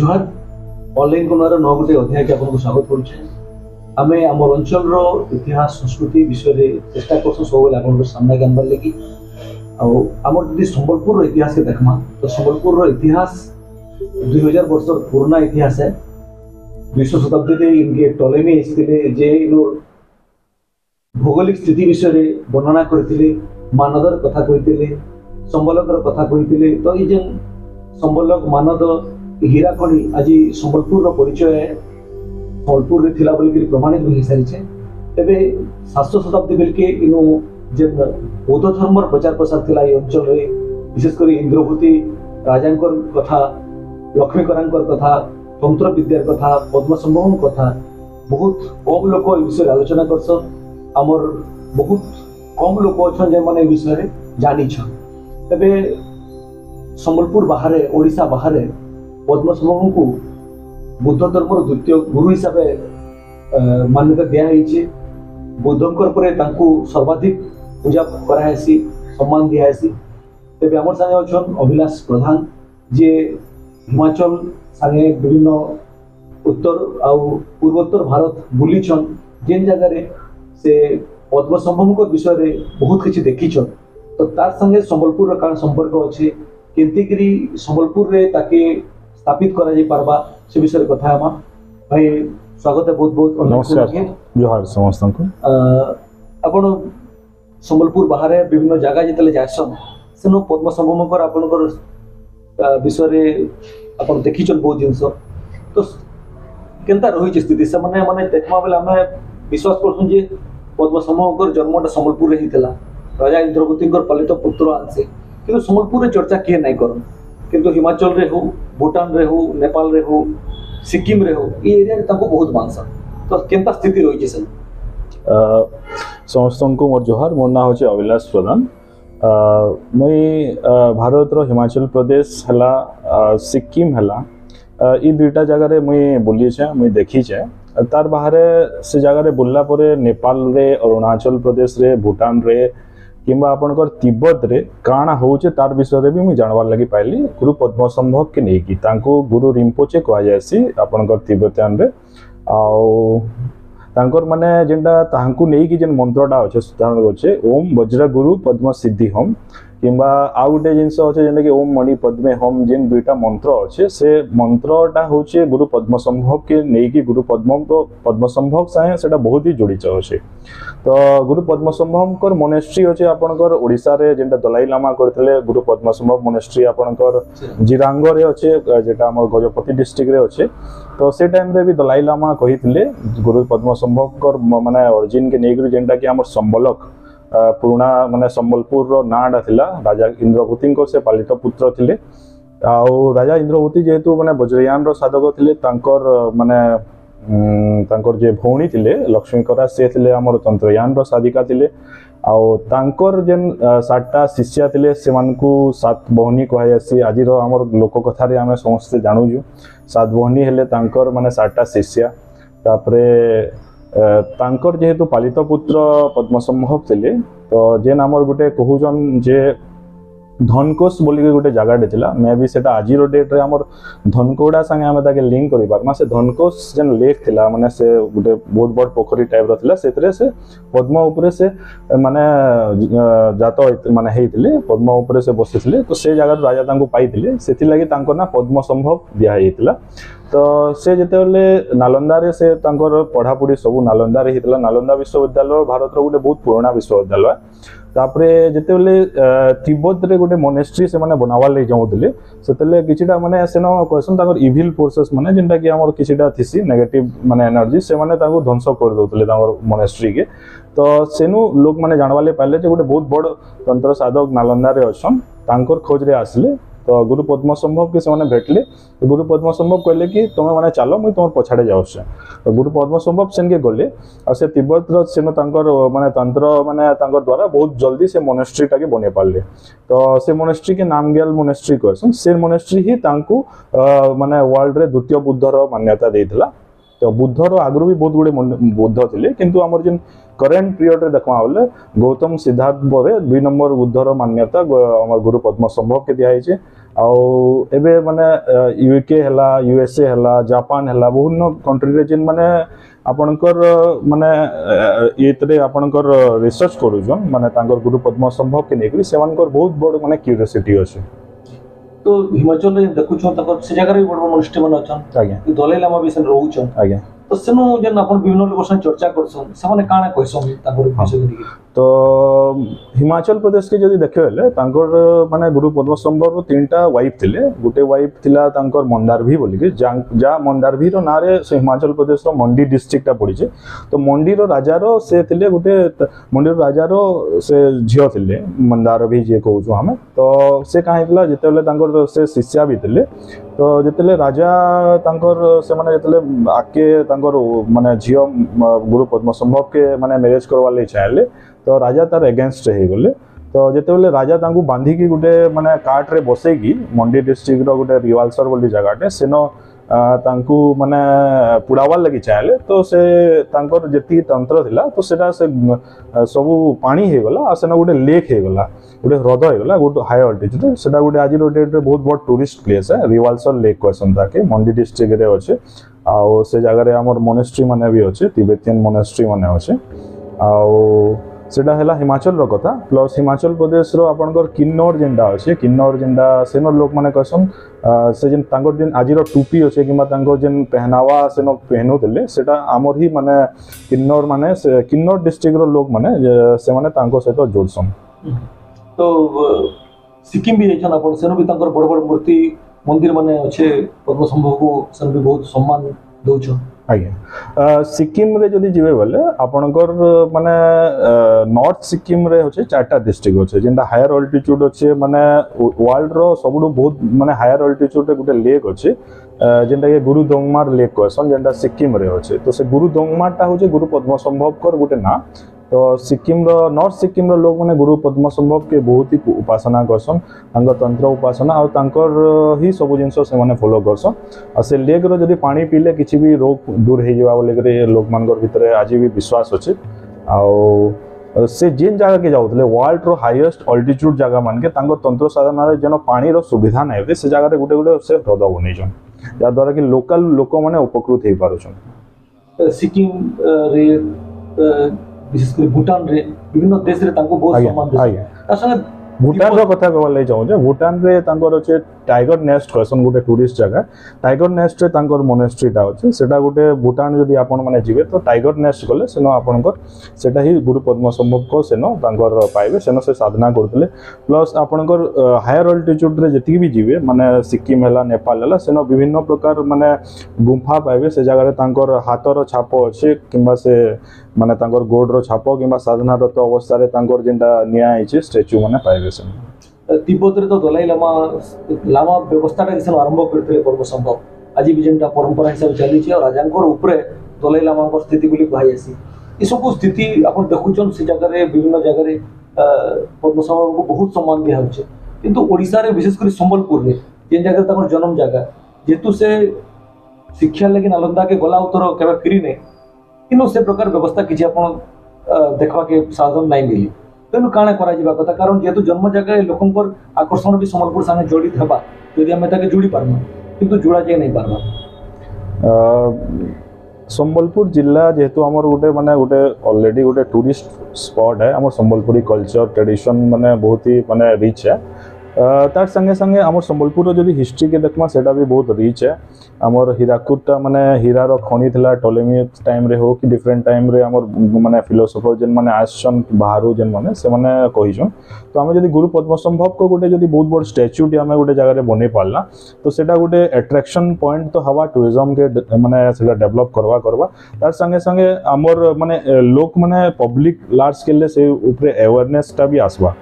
जुहार online Konar नौ गोटे अध्याय के आपको स्वागत करुचे। आमे आम अंचल इतिहास संस्कृति विषय में चेष्टा कर सब सामने आनबार लगी आमर जब संबलपुर इतिहास के देखमा तो संबलपुर इतिहास 2000 वर्ष पुराना इतिहास है। 20 शताब्दी इनके टॉलेमी जे भौगोलिक स्थिति विषय में वर्णना करते मानदर कथा कहते संबलकर कथा कहते तो ये संबलक मानद हीराखणी आज संबलपुर परिचय संबलपुर थिला बोलिक प्रमाणित हो सारी तेरे 700 शताब्दी बेलके इनु जे बौद्ध धर्म प्रचार प्रसार थिला ये अंचल रे विशेषकर इंद्रभूति राजांकर कथा लक्ष्मीकरांकर कथा तंत्र विद्यार कथा पद्मसंभव कथा बहुत कम लोक ए विषय आलोचना करसन। आमर बहुत कम लोक अच्छा जे माने विषय जानी छ। तेरे संबलपुर बाहर ओडिशा बाहर पद्मसंभव को बुद्ध धर्म द्वितीय गुरु हिसाब से मान्यता दिखाई। बुद्धंकर पर सर्वाधिक पूजा करासी सम्मान दिखासी। तेरे आम सागे अच्छा अभिलाष प्रधान जे हिमाचल सागे विभिन्न उत्तर आउ पूर्वोत्तर भारत बुलीछन जेन जगह से पद्मसंभव विषय में बहुत किसी देखीछन। तो तार संगे संबलपुर का संपर्क अच्छे केंतिकरी संबलपुर रे ताके स्थापित करा जाई पारबा से विषय रे कथा हम भाई स्वागत है बहुत बहुत नमस्कार जोहार समस्त को आपण संबलपुर बाहर विभिन्न जगह जितले जासन सेनो पद्मसंभव कर आपनकर विषय रे आपण देखिछन बहुत जिंस तो केनता रही स्थिति से माने माने देखमा बेला हमें विश्वास करछन जे पद्मसंभव कर जन्मटा संबलपुर रे हितला राजा इंद्रभूति पालित पुत्र आंसे किंतु संबलपुर चर्चा किए नहीं कर किंतु हिमाचल रे हो भूटान रे हो नेपाल रे हो सिक्किम रे हो ये एरिया रे बहुत मानस तो केनता स्थिति रही सर समस्त को मोर जोहार मोर ना होचे अभिलाष प्रधान मुई भारत रो हिमाचल प्रदेश हला सिक्किम हला ई दुईटा जगह रे मुई बुली छे मुई देखी छे तार बाहर से जगह रे बुल्ला परे नेपाल रे अरुणाचल प्रदेश रे भूटान रे किंबा आपनकर तिब्बत रे काना होचे तार विषय रे भी मुई जानवार लगी पाइली। गुरु पद्मसंभव के नहीं की तांको गुरु रिम्पोचे कहा जायसी आपनकर तिब्बतियान रे आउ तांकर माने जेंडा तांको नहीं की जेन मंत्रटा अछि उदाहरण होचे ओम वज्र गुरु पद्म सिद्धि हम किंबा आउ गोटे जिनस अच्छे जेनटा कि ओम मणि पद्मे हम जेन दुईटा मंत्र अच्छे से मंत्रटा होचे गुरु पद्मसंभव के नहीं की गुरु पद्मसंभव साहे सेटा बहुत ही जोड़ित अच्छे। तो गुरु पद्मसंभव कर मोनेस्ट्री अच्छे आपनकर ओडिशा रे जेनटा दलाई लामा करथिले गुरु पद्मसंभव मोनेस्ट्री आपनकर जिरांग रे अच्छे जेटा हमर गजपति डिस्ट्रिक्ट रे अच्छे। तो से टाइम रे भी दलाई लामा कहिथिले गुरु पद्मसंभव कर माने ओरिजिन के नहीं जेनटा कि हमर संबलक पुराना माने संबलपुर रो नाडा थिला राजा इंद्रभूति से पालित पुत्र थिले आउ राजा इंद्रभूति जेहेतु माने वज्रयान रो साधक थिले तांकर माने तांकर जे भौणी थिले लक्ष्मीकरा से थिले हमर तंत्रयान रो साधिका थिले आउ तांकर जेन 7टा शिष्या थिले सेमानकु 7 बहनी कहै जासी। आज रो हमर लोक कथा रे हमें समस्त जानू छु 7 बहनी हेले तांकर माने 7टा शिष्या तापरे तांकर जेहेतु पालित पुत्र पद्मसंभव थिले तो जेन आमर गोटे कहूचन जे धनकोश बोली गोटे जगह थिला मे भी सेटा आज डेट रे हमर धनकोड़ा संगे हमें ताके लिंक करि पारमा। से धनकोश जेन लेक थिला माने से गोटे बहुत बड़ पोखरी टाइप रो थिला सेतरे से पद्म ऊपर से माने जात माने हेथिले पद्म ऊपर से बसिथिले तो से जगह राजा तांको पाइथिले सेथि लागि तांको ना पद्मसंभव दिया हेतिला। तो से जेते नालंदा रे से तांकर पढ़ापढ़ी सब नालंदा रे हितला। नालंदा विश्वविद्यालय भारत रो गोटे बहुत पुराना विश्वविद्यालय। तापरे जेते तिब्बत रे गोटे मोनेस्ट्री से माने बनावा ले जाउथिले सेतेले किछिटा माने सेनो क्वेश्चन तांकर इविल फोर्सेस माने जेंटा कि हमर किछिटा थिसी नेगेटिव माने एनर्जी से माने तांको ध्वंस कर दोथिले तांकर मोनेस्ट्री के। तो सेनु लोक माने जानवाले पाइले जे गोटे बहुत बड़ तंत्र साधक नालंदा रे अछन तांकर खोज रे आसले। तो गुरु पद्मसंभव के से भेटले तो गुरु पद्मसंभव कहले कि तुम मैंने चलो मुझे तुम पछाड़े जाऊे। तो गुरु पद्मसंभव सेन के गले आ से तिब्बत सेन माने तंत्र माने द्वारा बहुत जल्दी से मोनेस्ट्री टाके बने पारे। तो से मोनेस्ट्री के नाम गेल मोनेस्ट्री कहसन से मोनेस्ट्री ही तांको माने वर्ल्ड रे द्वितीय बुद्धर मान्यता देइथिला। तो बुद्धर आगु भी बहुत गुड़े बुद्ध थे किंतु आमर जेन करेन्ट पीरियड रे देखमा बोले गौतम सिद्धार्थ पर 2 नंबर बुद्धर मान्यता आम गुरु पद्मसंभव के दिखाई एबे माने यूके हला यूएसए हला जापान हला विभिन्न कंट्री रे जेन माने आपणकर माने एतरे आपणकर रिसर्च करूजन माने तांकर गुरु पद्मसंभव के नेकरी सेमानकर बहुत बड़ माने क्यूरियोसिटी अछि। तो हिमाचल रे देखु छ तकर से जगह रे बड़ मोनास्ट्री मन अछन आज्ञा दलाई लामा भी सेन रहउछन आज्ञा तो सेनु जेन अपन विभिन्न लोग से चर्चा करछन से माने काना कहसन ताकर विषय में तो हिमाचल प्रदेश के जदि देखे बेले तांकर माने गुरु पद्मसंभव 3टा वाइफ थिले गोटे वाइफ थिला तांकर मंदारभी बोली के जा मंदारभी रो नारे से हिमाचल प्रदेश रो मंडी डिस्ट्रिक्ट टा पड़ी छे तो मंडी रो राजा रो से थिले गोटे मंडी रो राजा रो से झियो थिले मंदारभी जे कहू छु हमें तो से काहे हिला जते बेले तांकर से शिष्या भी थिले तो जते राजा तांकर से माने जते आके तांकर माने झियो गुरु पद्मसंभव के माने मैरिज करवा ले चाहले तो राजा तार एगेंस्ट हो गले तो जिते राजा तांकु बांधी की गोटे माने कार्ट रे बसैकी मंडी डिस्ट्रिक्ट रो गोटे रिवालसर बोली जगहटे सेनो तांकु माने पुड़ावार लगी चाहले तो से तांकर जेती तंत्र थिला तो सेटा से सब पानी हे गला आ सेना गोटे लेक हे गला गोटे ह्रद हे गला गोटे हाई अल्टीट्यूड सेटा गोटे आज डेट रे बहुत बड़ टूरिस्ट प्लेस है रिवालसर लेक कहसन ताके मंडी डिस्ट्रिक्ट रे अछि आ से जगह रे हमर मोनेस्ट्री माने भी अछि तिब्बतियन मोनेस्ट्री माने अछि आ सेटा हैला हिमाचल रो कथा प्लस हिमाचल प्रदेश रो आपनकर किन्नौर जेंडा अछि किन्नौर जेंडा सेनो लोक माने कहसन से जेन तांकर जेन आजिरो टोपी अछि किबा तांकर जेन पहनावा सेनो पहनुतले सेटा आमर ही माने किन्नौर माने किन्नौर डिस्ट्रिक्ट रो लोक माने से माने तांको सहित जोड़सन। तो सिक्किम भी जेछन अपन सेनो भी तांकर बड़ बड़ मूर्ति मंदिर माने अछि पद्मसंभव को सन भी बहुत सम्मान दउछ। आज्ञा सिक्किम रे जदि जीवे बोले आपनकर माने नॉर्थ सिक्किम रे होचे 4टा डिस्ट्रिक्ट होचे जेंटा हायर अल्टीट्यूड होचे माने वर्ल्ड रो सबडु बहुत माने हायर अल्टीट्यूड रे गुटे लेक होचे जेंटा के गुरु दोंगमार लेक कहसन जेंटा सिक्किम रे होचे तो से गुरु दोंगमार टा होचे गुरु पद्मसंभव कर गुटे ना तो सिक्किम रो नॉर्थ सिक्किम रो लोग माने गुरु पद्मसंभव के बहुत ही उपासना करसन तांकर तंत्र उपासना और तांकर ही सब जिंस से माने फॉलो करसन आ से लेक रो जदी पानी पीले किछि भी रोग दूर हे जेबा बोले करे लोक मानकर भितरे आज भी विश्वास अछि आ से जेन जगह के जाउतले वर्ल्ड रो हाईएस्ट अल्टीट्यूड जगह मान के तांकर तंत्र साधना रे जनो पानी रो सुविधा नै से जगह रे गुटे गुटे से ह्रद बनै छन जा द्वारा कि लोकल लोक माने उपकृत हे पारो छन। सिक्किम रे विशेष कर भूटान रे विभिन्न देश रे तांको बहुत सम्मान दे ता संगे भूटान रो कथा कहले जाऊ जे भूटान रे तांकर अछि टाइगर नेस्ट कहसन गोटे टूरिस्ट जगह टाइगर नेस्ट रे तांकर मोनेस्ट्री टा अछि सेटा गोटे भूटान जदी आपण माने जिवे तो टाइगर नेस्ट गले सेनो आपनकर सेटा ही गुरु पद्मसंभव को सेनो तांकर पाइबे सेनो से साधना करतले प्लस आपनकर हायर अल्टीट्यूड रे जति भी जिवे माने सिक्किम हला नेपाल हला सेनो विभिन्न प्रकार माने गुंफा पाइबे से जगह रे तांकर हाथर छाप अछि किबा से माने तांकर गोड रो छाप किबा साधनारत अवस्था रे तांकर जेंटा निया आइछि स्टैच्यू माने पाइबे तिब्बत रे तो दलाई लामा लामा व्यवस्था टा किसन आरंभ करते पद्मसंभव आज भी जेंटा परंपरा हिसाब चली छी और राजांकर ऊपरे दलाई लामा को स्थिति बोली कहै आसी ई सब स्थिति अपन देखुचन से जगह रे विभिन्न जगह रे पद्मसंभव को बहुत सम्मान दिया होचे किंतु ओडिसा रे विशेष कर संबलपुर रे जेन जगह ताकर जन्म जगह जेतु से शिक्षा लेकिन नालंदा के गला उतर केबे फ्री नै किनो से प्रकार व्यवस्था किछि अपन देखवा के साधन नै मिली तेणु काण करा कथा कारण जेहेतु जन्म जगह लोकंर आकर्षण भी संबलपुर संगे जड़ित होगा यदि आम ताके जोड़ी पार्मा किंतु जोड़ा जाए नहीं पार्मा। संबलपुर जिला जेहेतु आमर गोटे माने गोटे ऑलरेडी गोटे टूरिस्ट स्पॉट है आमर संबलपुरी कल्चर ट्रेडिशन माने बहुत ही माने रिच है तार संगे संगे आमर संबलपुर जदि हिस्ट्री के देखमा सेटा भी बहुत रिच है आमर हीराकुदटा माने हीरा रो खनि थिला टोलेमी टाइम रे हो कि डिफरेंट टाइम रे आमर माने फिलोसोफर जेन माने आसन बाहरु जेन माने से माने कहिजन तो आमे जदि गुरु पद्मसंभव को गोटे जदि बहुत बड़ स्टैच्यू टी आमे गोटे जगह रे बने पारला तो सेटा गोटे अट्रैक्शन पॉइंट तो हवा टूरिज्म के माने सेटा डेवलप करवा तार संगे संगे आमर माने लोक माने पब्लिक लार्ज स्केल ले से ऊपर अवेयरनेस टा भी आसबा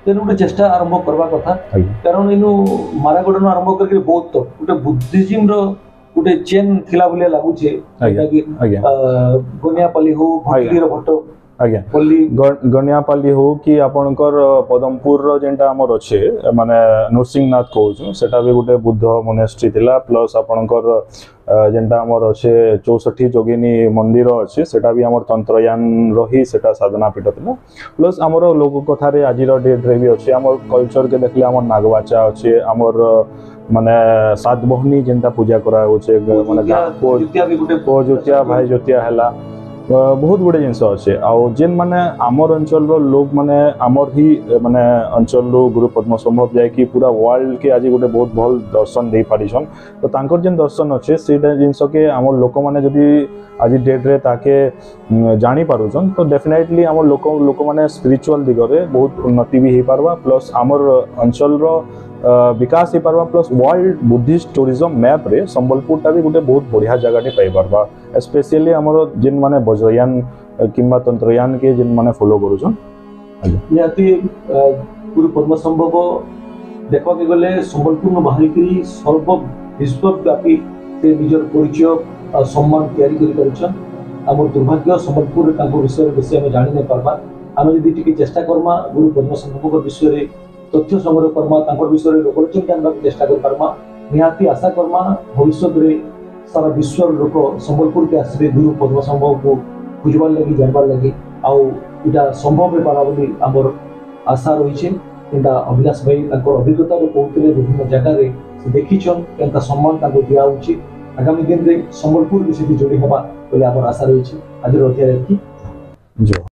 तेन गोटे चेष्टा आरंभ करवा कथा कारण इनु मारागोडन आरंभ करके बहुत तो गोटे बुद्धिज्म रो गोटे चेन थिला बोले लागू छे कि गोनियापल्ली हो भक्ति रो भट्ट आज्ञा पल्ली गणियापाली हो कि आपणकर पदमपुर जेनटा आमर अच्छे माने नृसिंहनाथ कहूँ सेटा भी गोटे बुद्ध मोनेस्ट्री थिला प्लस आपणकर जेनटा आमर अच्छे 64 जोगिनी मंदिर अच्छे सेटा भी आमर तंत्रयान रही सेटा साधना पीठ थिला प्लस आमर लोक कथारे आज डेट रे भी अच्छे आमर कल्चर के देखले आमर नागबाचा अच्छे आमर माने सात बहनी जेनटा पूजा करा होचे माने जुतिया भाई जुतिया हैला बहुत गुड़े जिनस अच्छे आउ जेन माने आमर अंचल लोक माने आमर ही माने अंचल गुरु पद्म संभव जाए पूरा वर्ल्ड के आज गोटे बहुत भल दर्शन दे पारिछन तो तांकर जेन दर्शन अच्छे सेटा जिनस के आमर लोक माने जदि आज डेट रे ताके जानी पारुछन तो डेफिनेटली आमर लोक माने स्पिरिचुअल दिगरे बहुत उन्नति भी हे पारबा प्लस आमर अंचल रो विकास हो पारबा plus world Buddhist tourism map रे संबलपुर टा भी गोटे बहुत बढ़िया जगह टे पाई पारबा स्पेशली हमर जिन माने वज्रयान किंबा तंत्रयान के जिन माने फॉलो करूछन निहाती गुरु पद्म संभव देखा के गले संबलपुर बाहरी करी सर्व विश्वव्यापी से निजर परिचय सम्मान तैयारी करि परिछन हमर दुर्भाग्य संबलपुर ताको विषय बेसी हम जानि नै पारबा हम यदि टिके चेष्टा करमा गुरु पद्म संभव को विषय रे तथ्य संग्रह करमा तांकर विषय रे लोकलोचन जानबा चेष्टा कर पारमा निहाती आशा करमा भविष्य रे सारा विश्व लोक संबलपुर के आसबे गुरु पद्म संभव को खोजबार लगी जानबार लगी आउ इटा संभव हे पारा बोली हमर आशा रहिछे एंता अभिलाष भाई तांकर अभिज्ञता रे कहउतले विभिन्न जगह रे से देखिछन एंता सम्मान तांको दिया उचित आगामी दिन रे संबलपुर विषय जोड़ी हेबा बोली हमर आशा रहिछे आज अध्याय की जो